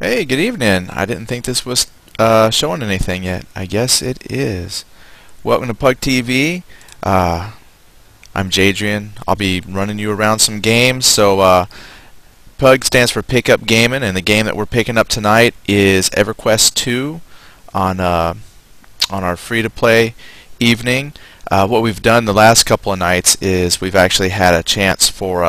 Hey, good evening. I didn't think this was showing anything yet. I guess it is. Welcome to Pug TV. I'm Jadrian. I'll be running you around some games. Pug stands for Pickup Gaming, and the game that we're picking up tonight is Everquest 2 on our free-to-play evening. What we've done the last couple of nights is we've actually had a chance for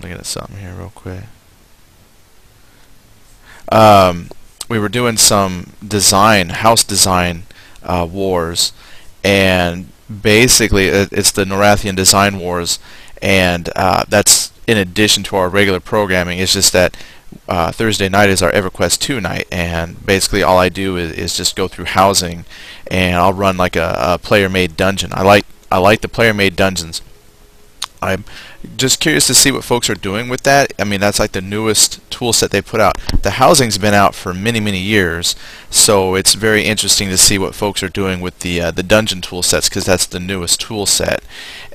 looking at something here real quick. We were doing some house design wars, and basically it's the Norathian design wars, and that's in addition to our regular programming. It's just that Thursday night is our Everquest 2 night, and basically all I do is just go through housing, and I'll run like a player-made dungeon. I like the player-made dungeons. I'm just curious to see what folks are doing with that. I mean, that's like the newest tool set they put out. The housing's been out for many years, so it's very interesting to see what folks are doing with the dungeon tool sets, because that's the newest tool set.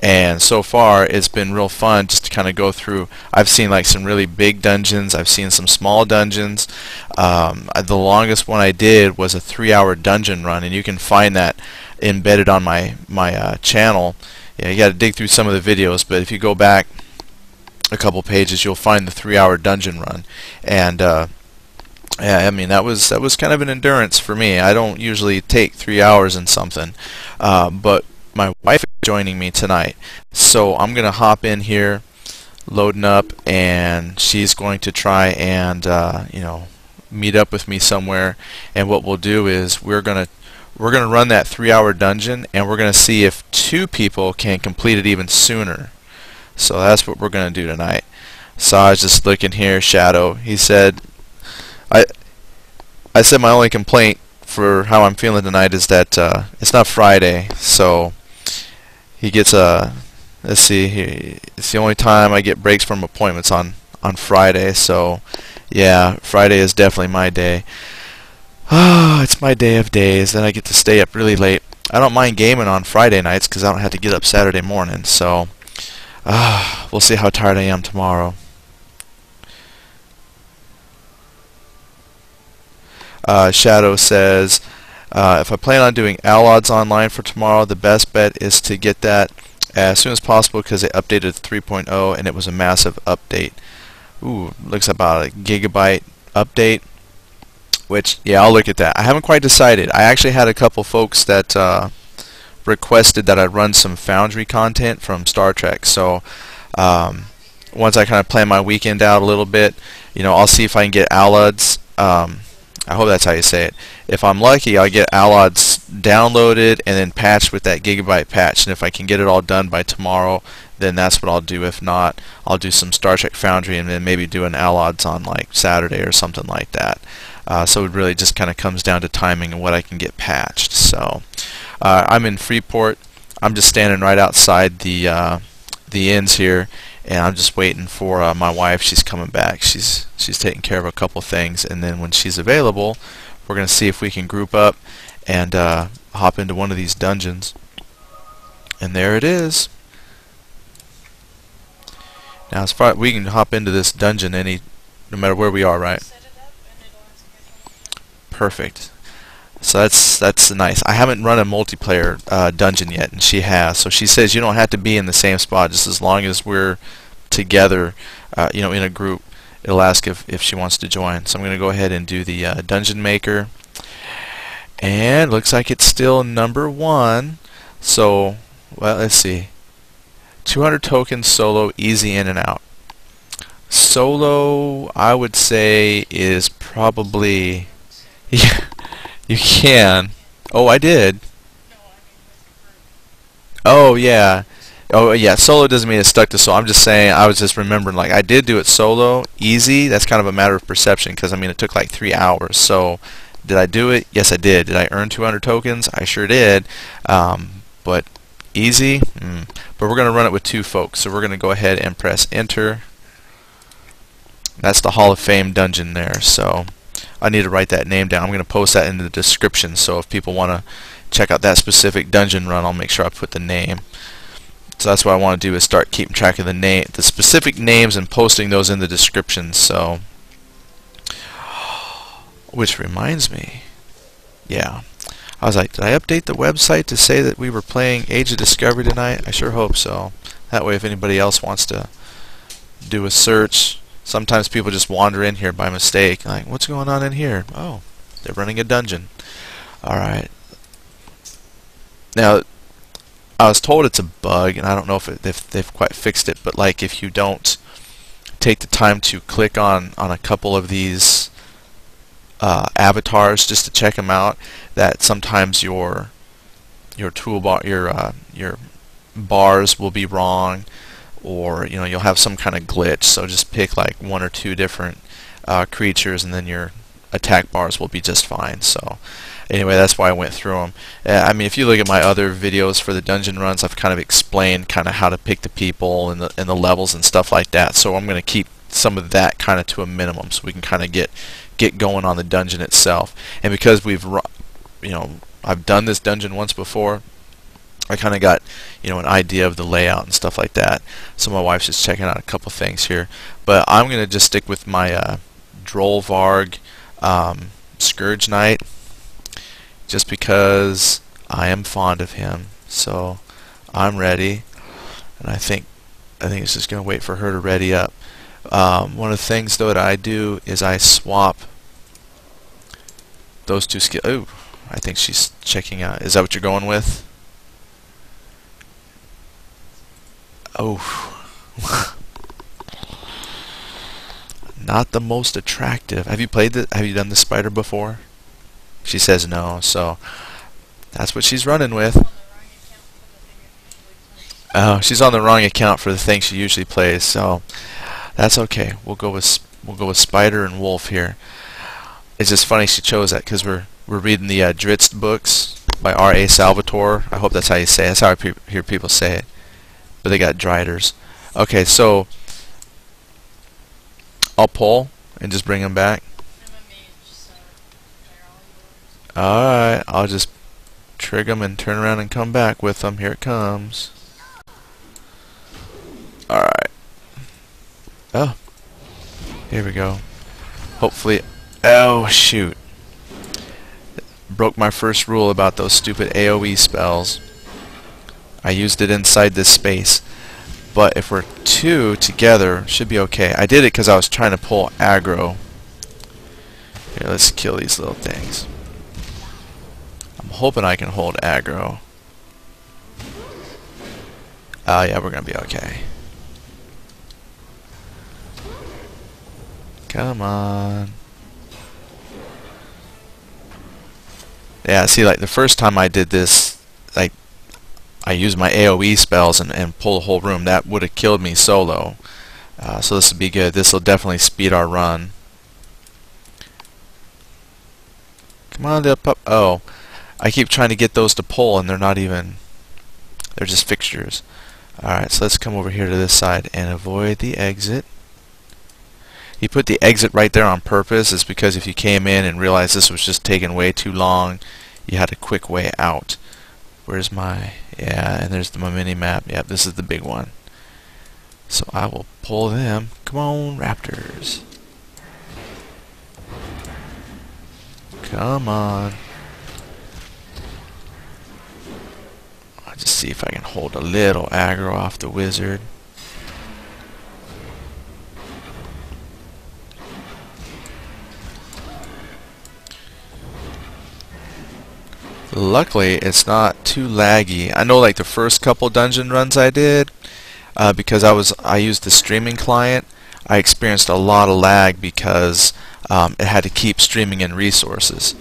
And so far, it's been real fun just to kind of go through. I've seen like some really big dungeons. I've seen some small dungeons. The longest one I did was a 3-hour dungeon run, and you can find that embedded on my channel. Yeah, you got to dig through some of the videos, but if you go back a couple pages, you'll find the 3-hour dungeon run. And yeah, I mean that was kind of an endurance for me. I don't usually take 3 hours in something, but my wife is joining me tonight, so I'm gonna hop in here, loading up, and she's going to try and meet up with me somewhere. And what we'll do is we're gonna run that 3-hour dungeon, and we're gonna see if 2 people can complete it even sooner. So that's what we're gonna do tonight. So I was just looking here, Shadow. He said, I said my only complaint for how I'm feeling tonight is that it's not Friday, so he gets let's see here. It's the only time I get breaks from appointments on Friday. So yeah, Friday is definitely my day. Oh, it's my day of days. Then I get to stay up really late. I don't mind gaming on Friday nights because I don't have to get up Saturday morning. So we'll see how tired I am tomorrow. Shadow says, if I plan on doing Allods online for tomorrow, the best bet is to get that as soon as possible because they updated 3.0 and it was a massive update. Ooh, looks about a gigabyte update. Which, yeah, I'll look at that. I haven't quite decided. I actually had a couple folks that requested that I run some Foundry content from Star Trek. So once I kind of plan my weekend out a little bit, I'll see if I can get Allods. I hope that's how you say it. If I'm lucky, I'll get Allods downloaded and then patched with that gigabyte patch. And if I can get it all done by tomorrow, then that's what I'll do. If not, I'll do some Star Trek Foundry and then maybe do an Allods on like Saturday or something like that. So it really just kind of comes down to timing and what I can get patched. So I'm in Freeport. I'm just standing right outside the inns here, and I'm just waiting for my wife. She's coming back. She's taking care of a couple things, and then when she's available, we're going to see if we can group up and hop into one of these dungeons. And there it is. Now, as far we can hop into this dungeon no matter where we are, right? Perfect. So that's nice. I haven't run a multiplayer dungeon yet, and she has. So she says you don't have to be in the same spot, just as long as we're together, in a group. It'll ask if she wants to join. So I'm going to go ahead and do the dungeon maker, and looks like it's still number 1. So well, let's see. 200 tokens solo, easy in and out. Solo, I would say, is probably. Yeah, you can. Oh, I did. Oh, yeah. Oh, yeah. Solo doesn't mean it's stuck to solo. I'm just saying, I was just remembering, like, I did do it solo, easy. That's kind of a matter of perception because, I mean, it took like 3 hours. So, did I do it? Yes, I did. Did I earn 200 tokens? I sure did. But easy? But we're going to run it with 2 folks. So, we're going to go ahead and press enter. That's the Hall of Fame dungeon there. So, I need to write that name down. I'm going to post that in the description, so if people want to check out that specific dungeon run, I'll make sure I put the name. So that's what I want to do, is start keeping track of the specific names and posting those in the description. So, which reminds me, yeah, I was like, did I update the website to say that we were playing Age of Discovery tonight? I sure hope so. That way, if anybody else wants to do a search, sometimes people just wander in here by mistake, like, what's going on in here? Oh, they're running a dungeon. Alright. Now, I was told it's a bug, and I don't know if they've quite fixed it, but like if you don't take the time to click on a couple of these avatars just to check them out, that sometimes your toolbar, your bars will be wrong, or you'll have some kind of glitch. So just pick like one or two different creatures, and then your attack bars will be just fine. So anyway, that's why I went through them. I mean, if you look at my other videos for the dungeon runs, I've kind of explained kind of how to pick the people and the levels and stuff like that. So I'm going to keep some of that kind of to a minimum, so we can kind of get going on the dungeon itself. And because I've done this dungeon once before, I kind of got an idea of the layout and stuff like that. So my wife's just checking out a couple things here, but I'm going to just stick with my Droll Varg Scourge Knight, just because I am fond of him. So I'm ready, and I think it's just going to wait for her to ready up. One of the things though that I do is I swap those two skills. Oh, I think she's checking out. Is that what you're going with? Oh. Not the most attractive. Have you done the spider before? She says no, so that's what she's running with. Oh, she's on the wrong account for the thing she usually plays, so that's okay. We'll go with Spider and Wolf here. It's just funny she chose that because we're reading the Dritz books by R.A. Salvatore. I hope that's how you say it. That's how I hear people say it. But they got Driders. Okay, so I'll pull and just bring them back. I'm a mage, so they're all yours. Alright, I'll just trig them and turn around and come back with them. Here it comes. Alright. Oh. Here we go. Hopefully. Oh, shoot. Broke my first rule about those stupid AoE spells. I used it inside this space. But if we're two together, should be okay. I did it because I was trying to pull aggro. Here, let's kill these little things. I'm hoping I can hold aggro. Oh yeah, we're gonna be okay. Come on. Yeah, see, like the first time I did this, like I used my AoE spells and pull the whole room. That would have killed me solo. So this will be good. This will definitely speed our run. Come on, little pup. Oh, I keep trying to get those to pull, and they're not even. They're just fixtures. Alright, so let's come over here to this side and avoid the exit. He put the exit right there on purpose. It's because if you came in and realized this was just taking way too long, you had a quick way out. Where's my... Yeah, and there's my mini-map. Yep, this is the big one. So I will pull them. Come on, raptors. Come on. I'll just see if I can hold a little aggro off the wizard. Luckily, it's not too laggy. I know, like the first couple dungeon runs I did, because I used the streaming client, I experienced a lot of lag because it had to keep streaming in resources.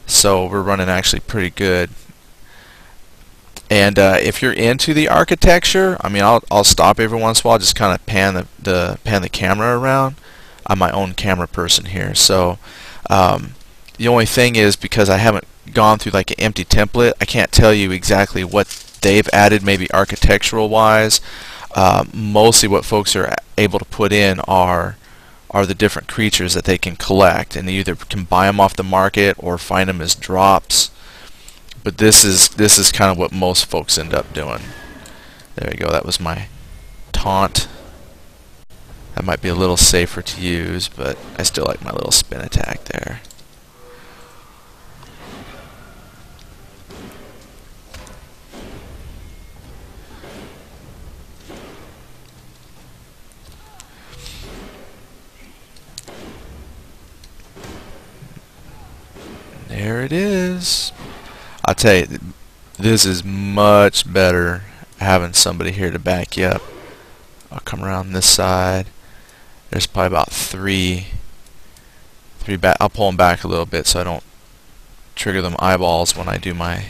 So we're running actually pretty good. And if you're into the architecture, I mean, I'll stop every once in a while, just kind of pan the camera around. I'm my own camera person here, so the only thing is, because I haven't gone through like an empty template, I can't tell you exactly what they've added, maybe architectural wise. Mostly what folks are able to put in are the different creatures that they can collect, and they either can buy them off the market or find them as drops. But this is kind of what most folks end up doing. There you go. That was my taunt. That might be a little safer to use, but I still like my little spin attack there. There it is. I'll tell you, this is much better having somebody here to back you up. I'll come around this side. There's probably about three back. I'll pull them back a little bit so I don't trigger them eyeballs when I do my.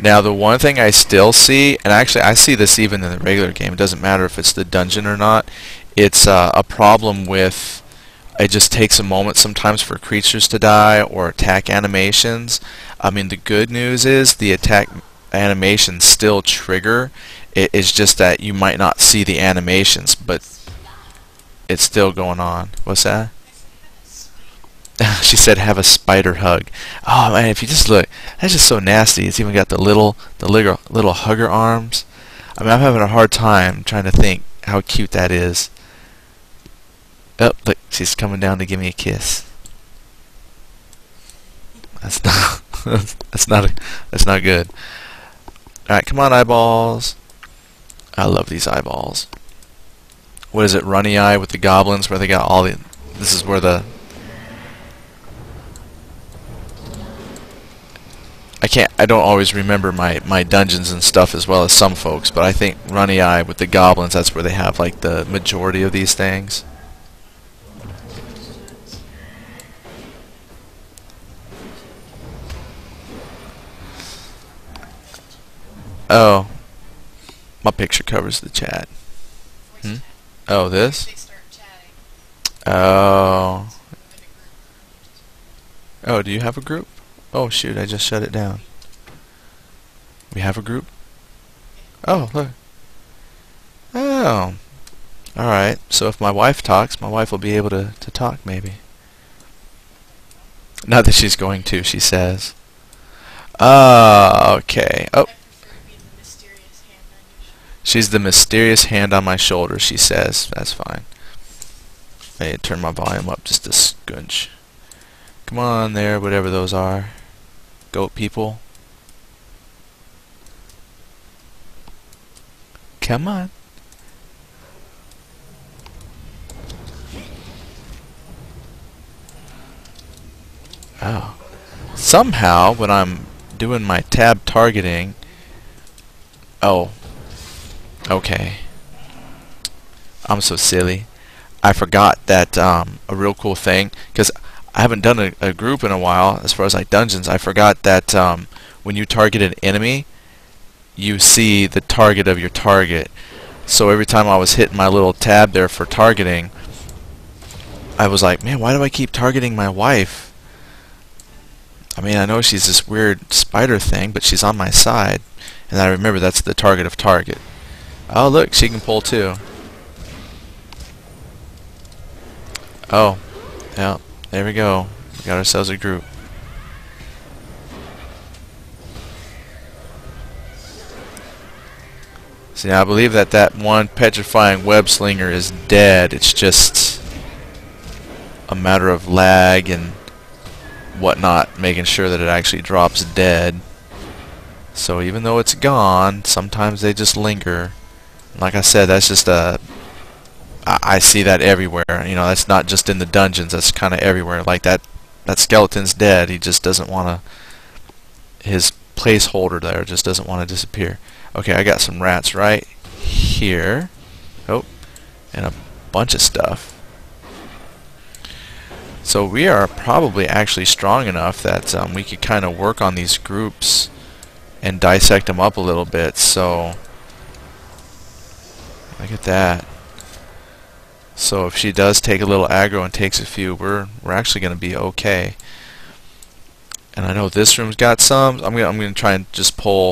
Now the one thing I still see, and actually I see this even in the regular game, it doesn't matter if it's the dungeon or not, it's a problem with, it just takes a moment sometimes for creatures to die or attack animations. I mean, the good news is the attack animations still trigger. It's just that you might not see the animations, but it's still going on. What's that? She said have a spider hug. Oh man, if you just look, that's just so nasty. It's even got the little hugger arms. I mean, I'm having a hard time trying to think how cute that is. Oh, look, she's coming down to give me a kiss. That's not that's not good. All right, come on, eyeballs. I love these eyeballs. What is it, Runny Eye with the goblins, where they got all the. This is where the. I don't always remember my dungeons and stuff as well as some folks, but I think Runny Eye with the goblins, that's where they have like the majority of these things. Oh, my picture covers the chat. Hmm? Oh, this? Oh. Oh, do you have a group? Oh shoot, I just shut it down. We have a group? Oh, look. Oh. Alright, so if my wife talks, my wife will be able to talk maybe. Not that she's going to, she says. Okay. Oh. She's the mysterious hand on my shoulder, she says. That's fine. I need to turn my volume up just a scunch. Come on there, whatever those are. Goat people. Come on. Oh. Somehow, when I'm doing my tab targeting... Oh. Okay. I'm so silly. I forgot that a real cool thing, because I haven't done a group in a while as far as like dungeons. I forgot that when you target an enemy, you see the target of your target. So every time I was hitting my little tab there for targeting, I was like, man, why do I keep targeting my wife? I mean, I know she's this weird spider thing, but she's on my side. And I remember that's the target of target. Oh, look, she can pull too. Oh, yeah. There we go. We got ourselves a group. See, I believe that one petrifying web slinger is dead. It's just a matter of lag and whatnot, making sure that it actually drops dead. So even though it's gone, sometimes they just linger. Like I said, that's just a... I see that everywhere. You know, that's not just in the dungeons. That's kind of everywhere. Like that skeleton's dead. He just doesn't want to. His placeholder there just doesn't want to disappear. Okay, I got some rats right here. Oh, and a bunch of stuff. So we are probably actually strong enough that we could kind of work on these groups and dissect them up a little bit. So look at that. So if she does take a little aggro and takes a few, we're actually going to be okay. And I know this room's got some. I'm gonna try and just pull